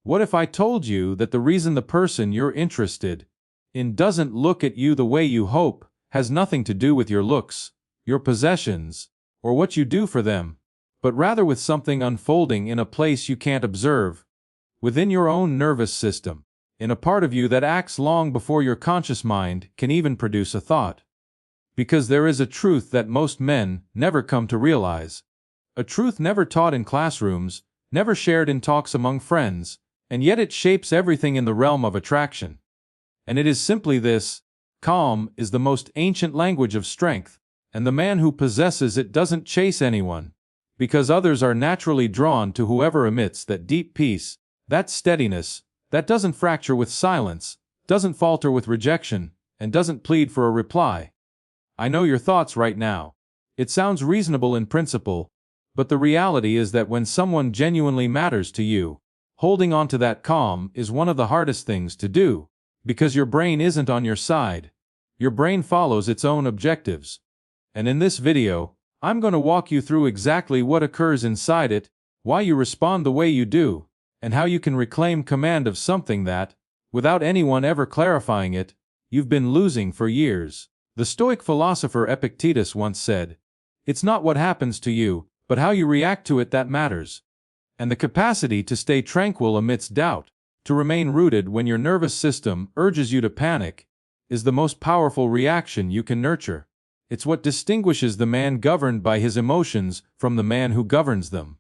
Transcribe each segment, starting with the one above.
What if I told you that the reason the person you're interested in doesn't look at you the way you hope has nothing to do with your looks, your possessions, or what you do for them, but rather with something unfolding in a place you can't observe, within your own nervous system, in a part of you that acts long before your conscious mind can even produce a thought? Because there is a truth that most men never come to realize, a truth never taught in classrooms, never shared in talks among friends, and yet it shapes everything in the realm of attraction. And it is simply this: calm is the most ancient language of strength, and the man who possesses it doesn't chase anyone, because others are naturally drawn to whoever emits that deep peace, that steadiness, that doesn't fracture with silence, doesn't falter with rejection, and doesn't plead for a reply. I know your thoughts right now. It sounds reasonable in principle, but the reality is that when someone genuinely matters to you, holding on to that calm is one of the hardest things to do, because your brain isn't on your side. Your brain follows its own objectives. And in this video, I'm going to walk you through exactly what occurs inside it, why you respond the way you do, and how you can reclaim command of something that, without anyone ever clarifying it, you've been losing for years. The Stoic philosopher Epictetus once said, "It's not what happens to you, but how you react to it that matters." And the capacity to stay tranquil amidst doubt, to remain rooted when your nervous system urges you to panic, is the most powerful reaction you can nurture. It's what distinguishes the man governed by his emotions from the man who governs them.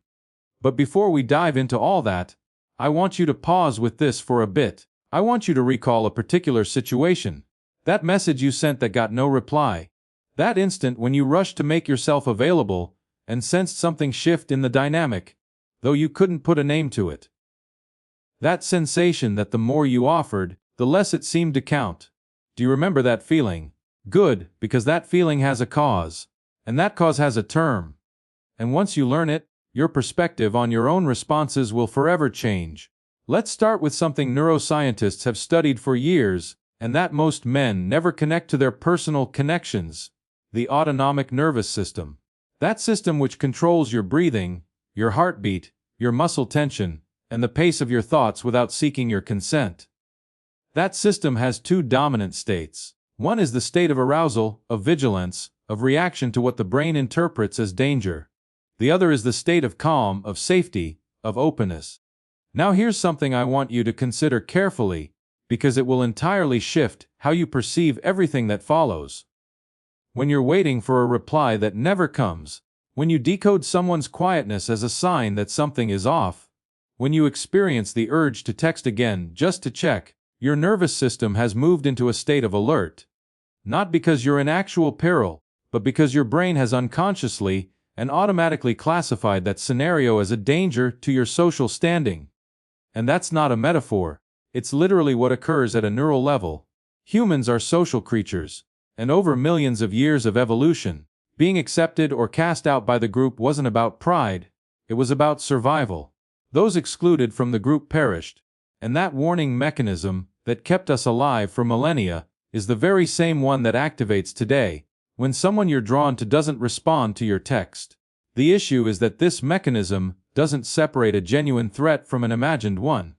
But before we dive into all that, I want you to pause with this for a bit. I want you to recall a particular situation. That message you sent that got no reply. That instant when you rushed to make yourself available and sensed something shift in the dynamic, though you couldn't put a name to it. That sensation that the more you offered, the less it seemed to count. Do you remember that feeling? Good, because that feeling has a cause, and that cause has a term. And once you learn it, your perspective on your own responses will forever change. Let's start with something neuroscientists have studied for years, and that most men never connect to their personal connections: the autonomic nervous system. That system which controls your breathing, your heartbeat, your muscle tension, and the pace of your thoughts without seeking your consent. That system has two dominant states. One is the state of arousal, of vigilance, of reaction to what the brain interprets as danger. The other is the state of calm, of safety, of openness. Now here's something I want you to consider carefully, because it will entirely shift how you perceive everything that follows. When you're waiting for a reply that never comes, when you decode someone's quietness as a sign that something is off, when you experience the urge to text again just to check, your nervous system has moved into a state of alert. Not because you're in actual peril, but because your brain has unconsciously and automatically classified that scenario as a danger to your social standing. And that's not a metaphor. It's literally what occurs at a neural level. Humans are social creatures, and over millions of years of evolution, being accepted or cast out by the group wasn't about pride, it was about survival. Those excluded from the group perished, and that warning mechanism that kept us alive for millennia is the very same one that activates today when someone you're drawn to doesn't respond to your text. The issue is that this mechanism doesn't separate a genuine threat from an imagined one.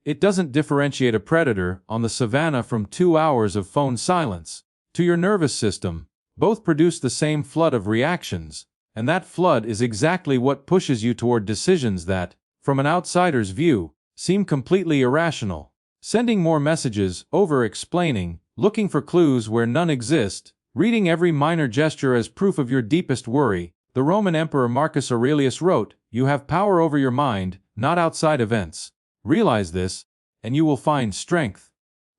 It doesn't differentiate a predator on the savannah from 2 hours of phone silence. To your nervous system, both produce the same flood of reactions, and that flood is exactly what pushes you toward decisions that, from an outsider's view, seem completely irrational. Sending more messages, over-explaining, looking for clues where none exist, reading every minor gesture as proof of your deepest worry. The Roman Emperor Marcus Aurelius wrote, "You have power over your mind, not outside events." Realize this, and you will find strength.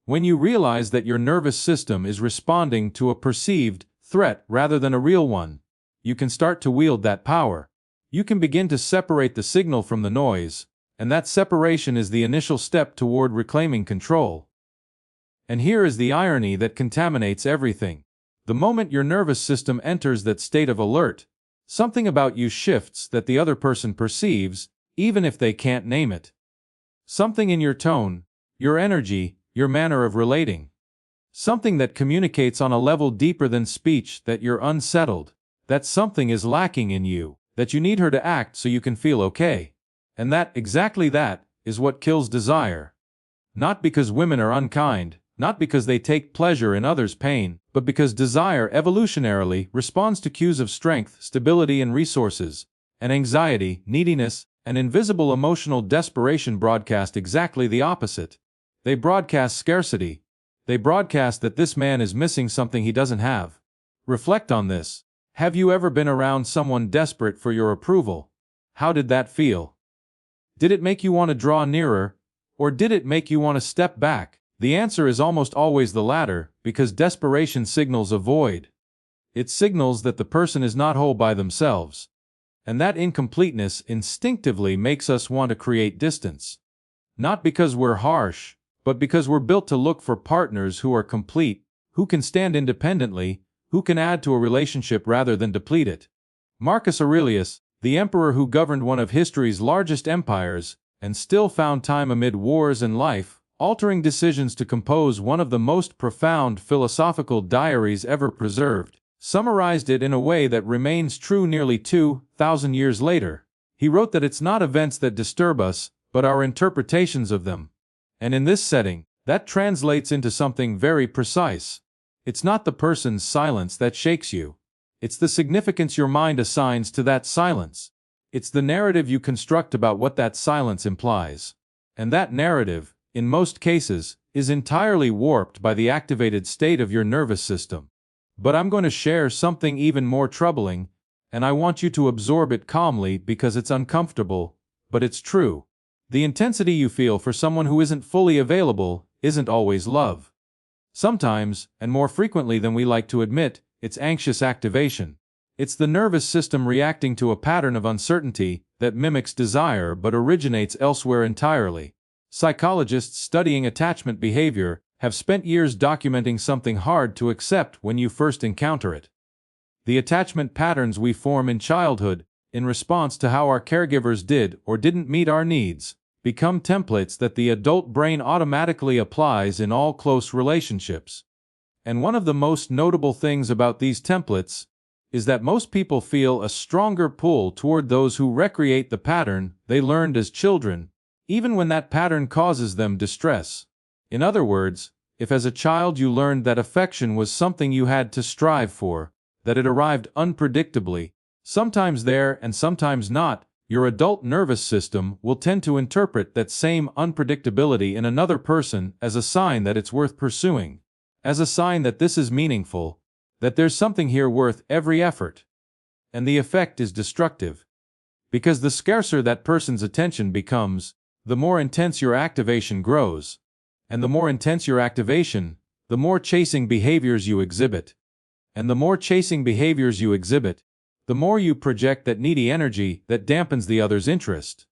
When you realize that your nervous system is responding to a perceived threat rather than a real one, you can start to wield that power. You can begin to separate the signal from the noise, and that separation is the initial step toward reclaiming control. And here is the irony that contaminates everything. The moment your nervous system enters that state of alert, something about you shifts that the other person perceives, even if they can't name it. Something in your tone, your energy, your manner of relating. Something that communicates on a level deeper than speech that you're unsettled, that something is lacking in you, that you need her to act so you can feel okay. And that, exactly that, is what kills desire. Not because women are unkind, not because they take pleasure in others' pain, but because desire evolutionarily responds to cues of strength, stability and resources, and anxiety, neediness, and invisible emotional desperation broadcast exactly the opposite. They broadcast scarcity. They broadcast that this man is missing something he doesn't have. Reflect on this. Have you ever been around someone desperate for your approval? How did that feel? Did it make you want to draw nearer, or did it make you want to step back? The answer is almost always the latter, because desperation signals a void. It signals that the person is not whole by themselves. And that incompleteness instinctively makes us want to create distance. Not because we're harsh, but because we're built to look for partners who are complete, who can stand independently, who can add to a relationship rather than deplete it. Marcus Aurelius, the emperor who governed one of history's largest empires, and still found time amid wars and life-altering decisions to compose one of the most profound philosophical diaries ever preserved, summarized it in a way that remains true nearly 2,000 years later. He wrote that it's not events that disturb us, but our interpretations of them. And in this setting, that translates into something very precise. It's not the person's silence that shakes you. It's the significance your mind assigns to that silence. It's the narrative you construct about what that silence implies. And that narrative, in most cases, is entirely warped by the activated state of your nervous system. But I'm going to share something even more troubling, and I want you to absorb it calmly because it's uncomfortable, but it's true. The intensity you feel for someone who isn't fully available isn't always love. Sometimes, and more frequently than we like to admit, it's anxious activation. It's the nervous system reacting to a pattern of uncertainty that mimics desire but originates elsewhere entirely. Psychologists studying attachment behavior have spent years documenting something hard to accept when you first encounter it. The attachment patterns we form in childhood, in response to how our caregivers did or didn't meet our needs, become templates that the adult brain automatically applies in all close relationships. And one of the most notable things about these templates is that most people feel a stronger pull toward those who recreate the pattern they learned as children, even when that pattern causes them distress. In other words, if as a child you learned that affection was something you had to strive for, that it arrived unpredictably, sometimes there and sometimes not, your adult nervous system will tend to interpret that same unpredictability in another person as a sign that it's worth pursuing, as a sign that this is meaningful, that there's something here worth every effort. And the effect is destructive. Because the scarcer that person's attention becomes, the more intense your activation grows. And the more intense your activation, the more chasing behaviors you exhibit. And the more chasing behaviors you exhibit, the more you project that needy energy that dampens the other's interest.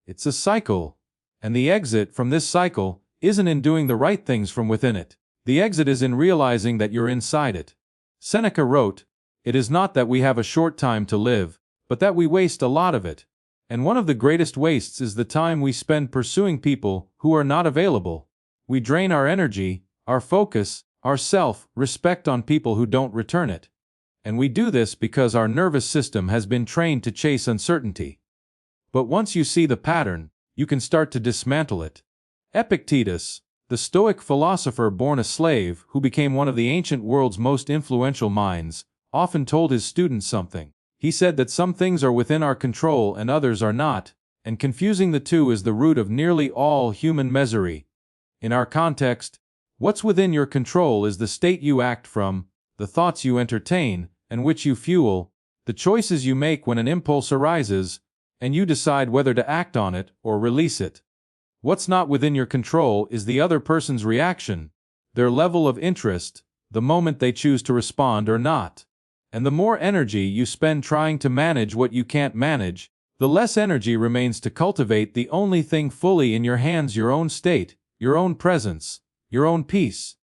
It's a cycle. And the exit from this cycle isn't in doing the right things from within it. The exit is in realizing that you're inside it. Seneca wrote, "It is not that we have a short time to live, but that we waste a lot of it. And one of the greatest wastes is the time we spend pursuing people who are not available. We drain our energy, our focus, our self-respect on people who don't return it. And we do this because our nervous system has been trained to chase uncertainty. But once you see the pattern, you can start to dismantle it." Epictetus, the Stoic philosopher born a slave who became one of the ancient world's most influential minds, often told his students something. He said that some things are within our control and others are not, and confusing the two is the root of nearly all human misery. In our context, what's within your control is the state you act from, the thoughts you entertain, and which you fuel, the choices you make when an impulse arises, and you decide whether to act on it or release it. What's not within your control is the other person's reaction, their level of interest, the moment they choose to respond or not. And the more energy you spend trying to manage what you can't manage, the less energy remains to cultivate the only thing fully in your hands: your own state, your own presence, your own peace.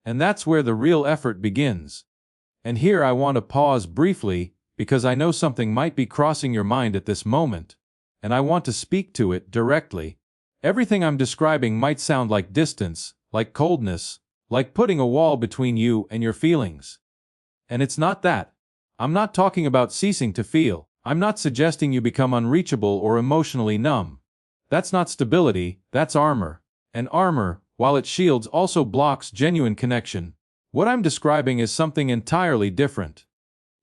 And that's where the real effort begins. And here I want to pause briefly, because I know something might be crossing your mind at this moment, and I want to speak to it directly. Everything I'm describing might sound like distance, like coldness, like putting a wall between you and your feelings. And it's not that. I'm not talking about ceasing to feel. I'm not suggesting you become unreachable or emotionally numb. That's not stability, that's armor. And armor, while it shields, also blocks genuine connection. What I'm describing is something entirely different.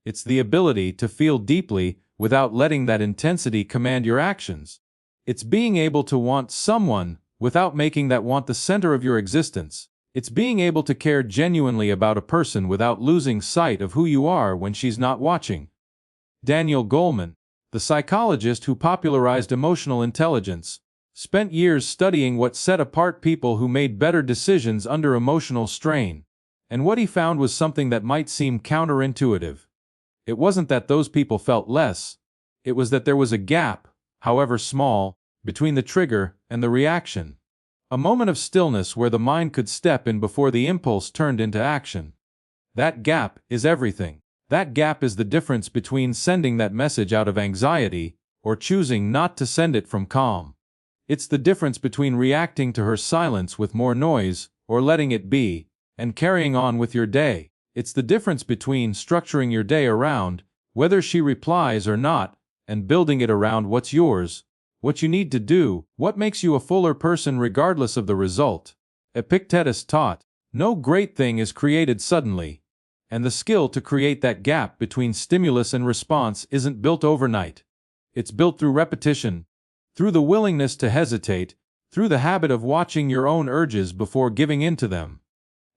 It's the ability to feel deeply without letting that intensity command your actions. It's being able to want someone without making that want the center of your existence. It's being able to care genuinely about a person without losing sight of who you are when she's not watching. Daniel Goleman, the psychologist who popularized emotional intelligence, spent years studying what set apart people who made better decisions under emotional strain. And what he found was something that might seem counterintuitive. It wasn't that those people felt less. It was that there was a gap, however small, between the trigger and the reaction. A moment of stillness where the mind could step in before the impulse turned into action. That gap is everything. That gap is the difference between sending that message out of anxiety or choosing not to send it from calm. It's the difference between reacting to her silence with more noise or letting it be and carrying on with your day. It's the difference between structuring your day around whether she replies or not and building it around what's yours, what you need to do, what makes you a fuller person regardless of the result. Epictetus taught, no great thing is created suddenly, and the skill to create that gap between stimulus and response isn't built overnight. It's built through repetition, through the willingness to hesitate, through the habit of watching your own urges before giving in to them.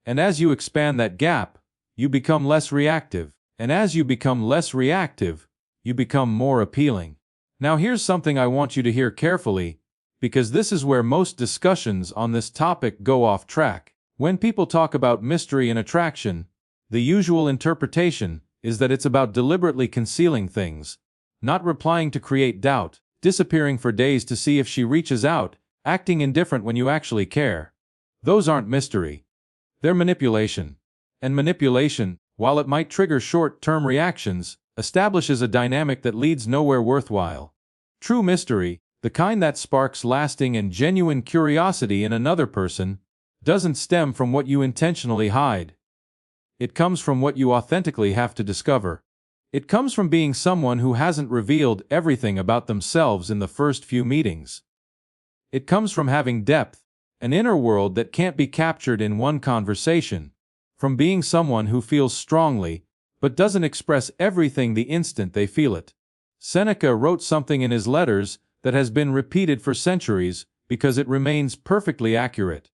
And as you expand that gap, you become less reactive. And as you become less reactive, you become more appealing. Now here's something I want you to hear carefully, because this is where most discussions on this topic go off track. When people talk about mystery and attraction, the usual interpretation is that it's about deliberately concealing things, not replying to create doubt, disappearing for days to see if she reaches out, acting indifferent when you actually care. Those aren't mystery. They're manipulation. And manipulation, while it might trigger short-term reactions, establishes a dynamic that leads nowhere worthwhile. True mystery, the kind that sparks lasting and genuine curiosity in another person, doesn't stem from what you intentionally hide. It comes from what you authentically have to discover. It comes from being someone who hasn't revealed everything about themselves in the first few meetings. It comes from having depth, an inner world that can't be captured in one conversation. From being someone who feels strongly, but doesn't express everything the instant they feel it. Seneca wrote something in his letters that has been repeated for centuries because it remains perfectly accurate.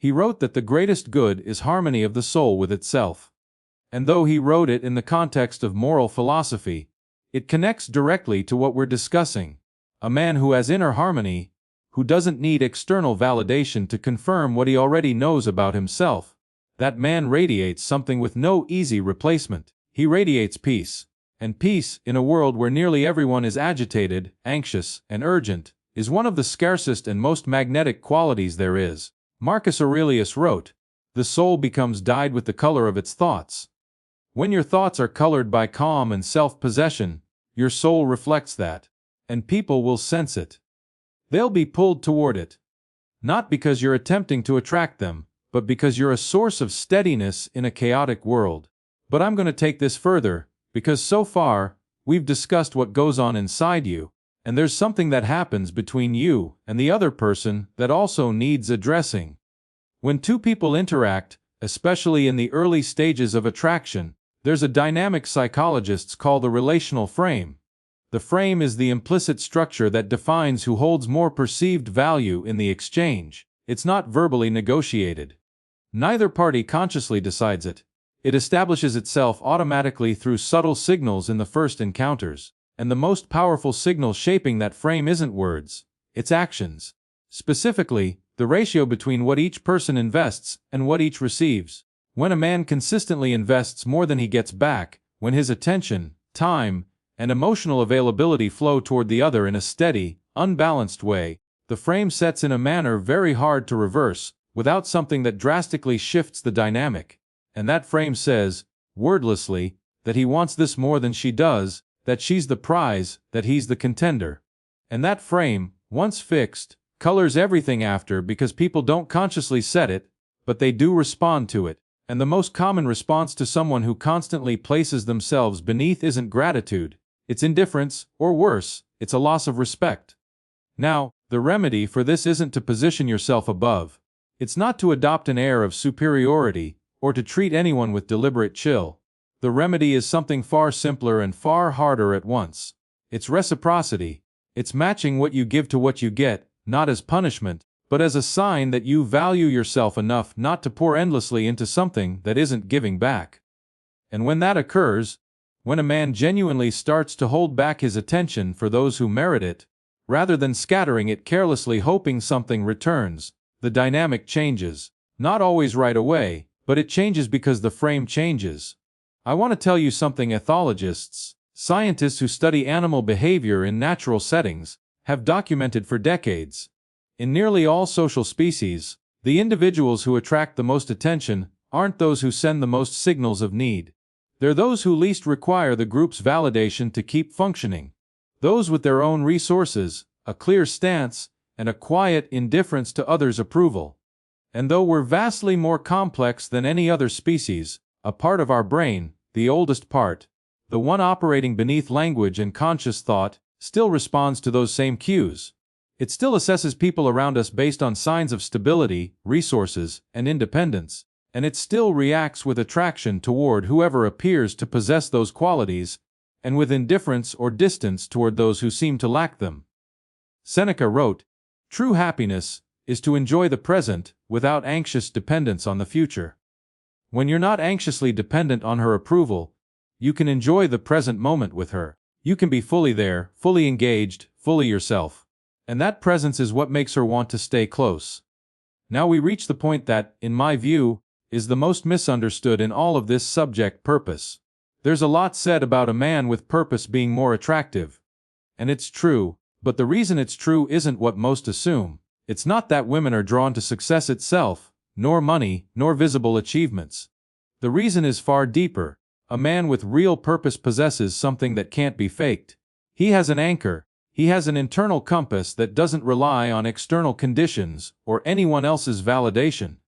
He wrote that the greatest good is harmony of the soul with itself. And though he wrote it in the context of moral philosophy, it connects directly to what we're discussing. A man who has inner harmony, who doesn't need external validation to confirm what he already knows about himself. That man radiates something with no easy replacement. He radiates peace. And peace, in a world where nearly everyone is agitated, anxious, and urgent, is one of the scarcest and most magnetic qualities there is. Marcus Aurelius wrote, "The soul becomes dyed with the color of its thoughts." When your thoughts are colored by calm and self-possession, your soul reflects that. And people will sense it. They'll be pulled toward it. Not because you're attempting to attract them, but because you're a source of steadiness in a chaotic world. But I'm going to take this further, because so far, we've discussed what goes on inside you, and there's something that happens between you and the other person that also needs addressing. When two people interact, especially in the early stages of attraction, there's a dynamic psychologists call the relational frame. The frame is the implicit structure that defines who holds more perceived value in the exchange. It's not verbally negotiated. Neither party consciously decides it. It establishes itself automatically through subtle signals in the first encounters. And the most powerful signal shaping that frame isn't words, it's actions. Specifically, the ratio between what each person invests and what each receives. When a man consistently invests more than he gets back, when his attention, time, and emotional availability flow toward the other in a steady, unbalanced way, the frame sets in a manner very hard to reverse, without something that drastically shifts the dynamic. And that frame says, wordlessly, that he wants this more than she does, that she's the prize, that he's the contender. And that frame, once fixed, colors everything after because people don't consciously set it, but they do respond to it. And the most common response to someone who constantly places themselves beneath isn't gratitude, it's indifference, or worse, it's a loss of respect. Now, The remedy for this isn't to position yourself above. It's not to adopt an air of superiority or to treat anyone with deliberate chill. The remedy is something far simpler and far harder at once. It's reciprocity. It's matching what you give to what you get, not as punishment, but as a sign that you value yourself enough not to pour endlessly into something that isn't giving back. And when that occurs, when a man genuinely starts to hold back his attention for those who merit it, rather than scattering it carelessly hoping something returns, the dynamic changes. Not always right away, but it changes because the frame changes. I want to tell you something. Ethologists, scientists who study animal behavior in natural settings, have documented for decades. In nearly all social species, the individuals who attract the most attention aren't those who send the most signals of need. They're those who least require the group's validation to keep functioning. Those with their own resources, a clear stance, and a quiet indifference to others' approval. And though we're vastly more complex than any other species, a part of our brain, the oldest part, the one operating beneath language and conscious thought, still responds to those same cues. It still assesses people around us based on signs of stability, resources, and independence, and it still reacts with attraction toward whoever appears to possess those qualities, and with indifference or distance toward those who seem to lack them. Seneca wrote, "True happiness is to enjoy the present without anxious dependence on the future." When you're not anxiously dependent on her approval, you can enjoy the present moment with her. You can be fully there, fully engaged, fully yourself. And that presence is what makes her want to stay close. Now we reach the point that, in my view, is the most misunderstood in all of this subject: purpose. There's a lot said about a man with purpose being more attractive. And it's true, but the reason it's true isn't what most assume. It's not that women are drawn to success itself, nor money, nor visible achievements. The reason is far deeper. A man with real purpose possesses something that can't be faked. He has an anchor. He has an internal compass that doesn't rely on external conditions or anyone else's validation.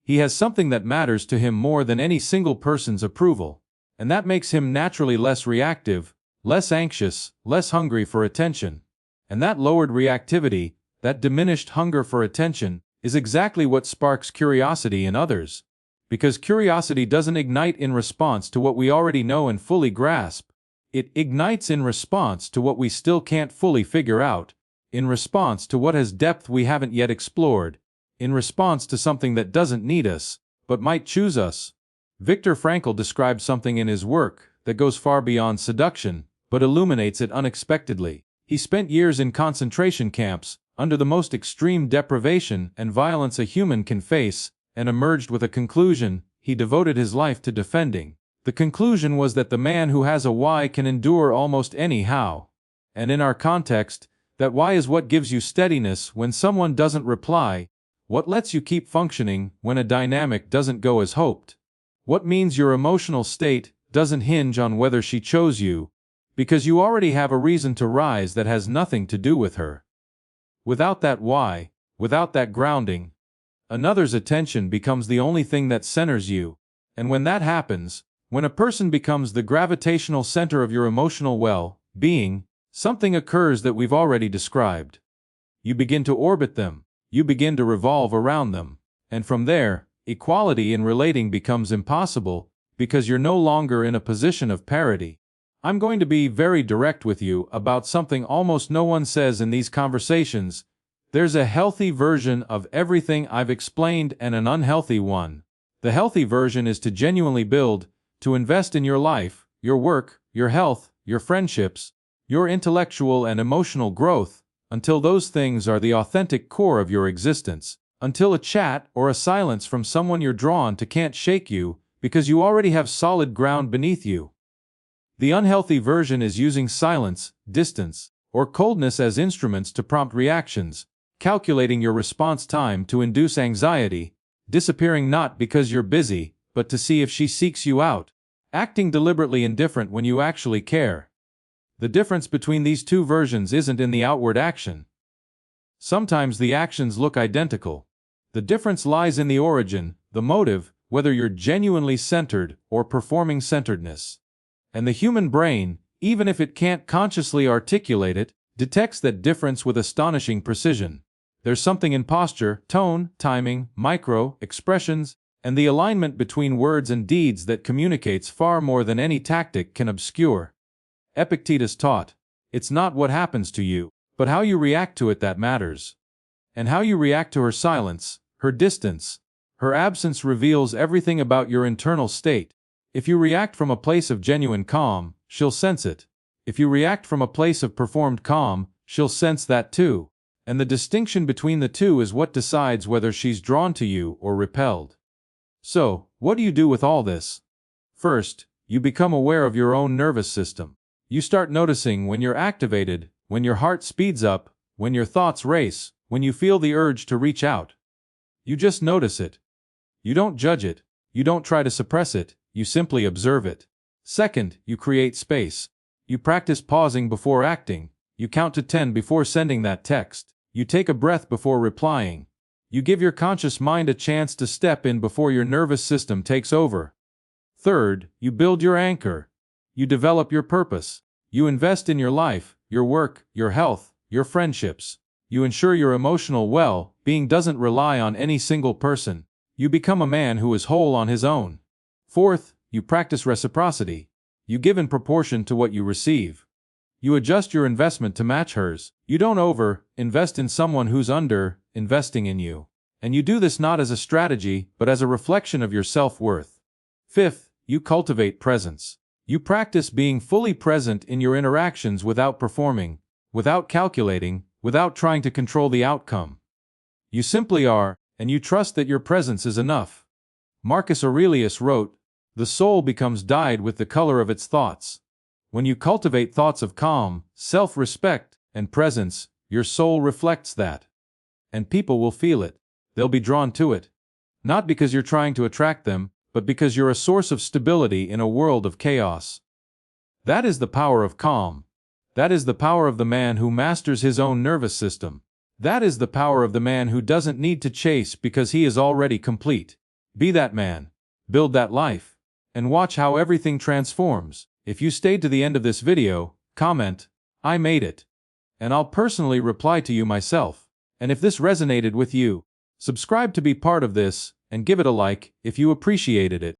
He has something that matters to him more than any single person's approval, and that makes him naturally less reactive, less anxious, less hungry for attention. And that lowered reactivity, that diminished hunger for attention, is exactly what sparks curiosity in others. Because curiosity doesn't ignite in response to what we already know and fully grasp. It ignites in response to what we still can't fully figure out, in response to what has depth we haven't yet explored, in response to something that doesn't need us, but might choose us. Viktor Frankl describes something in his work that goes far beyond seduction, but illuminates it unexpectedly. He spent years in concentration camps, under the most extreme deprivation and violence a human can face, and emerged with a conclusion he devoted his life to defending. The conclusion was that the man who has a why can endure almost any how. And in our context, that why is what gives you steadiness when someone doesn't reply, what lets you keep functioning when a dynamic doesn't go as hoped. What means your emotional state doesn't hinge on whether she chose you, because you already have a reason to rise that has nothing to do with her. Without that why, without that grounding, another's attention becomes the only thing that centers you, and when that happens, when a person becomes the gravitational center of your emotional well-being, something occurs that we've already described. You begin to orbit them, you begin to revolve around them, and from there, equality in relating becomes impossible, because you're no longer in a position of parity. I'm going to be very direct with you about something almost no one says in these conversations. There's a healthy version of everything I've explained and an unhealthy one. The healthy version is to genuinely build, to invest in your life, your work, your health, your friendships, your intellectual and emotional growth, until those things are the authentic core of your existence, until a chat or a silence from someone you're drawn to can't shake you, because you already have solid ground beneath you. The unhealthy version is using silence, distance, or coldness as instruments to prompt reactions, calculating your response time to induce anxiety, disappearing not because you're busy, but to see if she seeks you out, acting deliberately indifferent when you actually care. The difference between these two versions isn't in the outward action. Sometimes the actions look identical. The difference lies in the origin, the motive, whether you're genuinely centered or performing centeredness. And the human brain, even if it can't consciously articulate it, detects that difference with astonishing precision. There's something in posture, tone, timing, expressions, and the alignment between words and deeds that communicates far more than any tactic can obscure. Epictetus taught, "It's not what happens to you, but how you react to it that matters." And how you react to her silence, her distance, her absence reveals everything about your internal state. If you react from a place of genuine calm, she'll sense it. If you react from a place of performed calm, she'll sense that too. And the distinction between the two is what decides whether she's drawn to you or repelled. So, what do you do with all this? First, you become aware of your own nervous system. You start noticing when you're activated, when your heart speeds up, when your thoughts race, when you feel the urge to reach out. You just notice it. You don't judge it. You don't try to suppress it. You simply observe it. Second, you create space. You practice pausing before acting. You count to 10 before sending that text. You take a breath before replying. You give your conscious mind a chance to step in before your nervous system takes over. Third, you build your anchor. You develop your purpose. You invest in your life, your work, your health, your friendships. You ensure your emotional well-being doesn't rely on any single person. You become a man who is whole on his own. Fourth, you practice reciprocity. You give in proportion to what you receive. You adjust your investment to match hers. You don't over-invest in someone who's under-investing in you. And you do this not as a strategy, but as a reflection of your self-worth. Fifth, you cultivate presence. You practice being fully present in your interactions without performing, without calculating, without trying to control the outcome. You simply are, and you trust that your presence is enough. Marcus Aurelius wrote, "The soul becomes dyed with the color of its thoughts." When you cultivate thoughts of calm, self-respect, and presence, your soul reflects that. And people will feel it. They'll be drawn to it. Not because you're trying to attract them, but because you're a source of stability in a world of chaos. That is the power of calm. That is the power of the man who masters his own nervous system. That is the power of the man who doesn't need to chase because he is already complete. Be that man. Build that life. And watch how everything transforms. If you stayed to the end of this video, comment, "I made it." And I'll personally reply to you myself. And if this resonated with you, subscribe to be part of this, and give it a like if you appreciated it.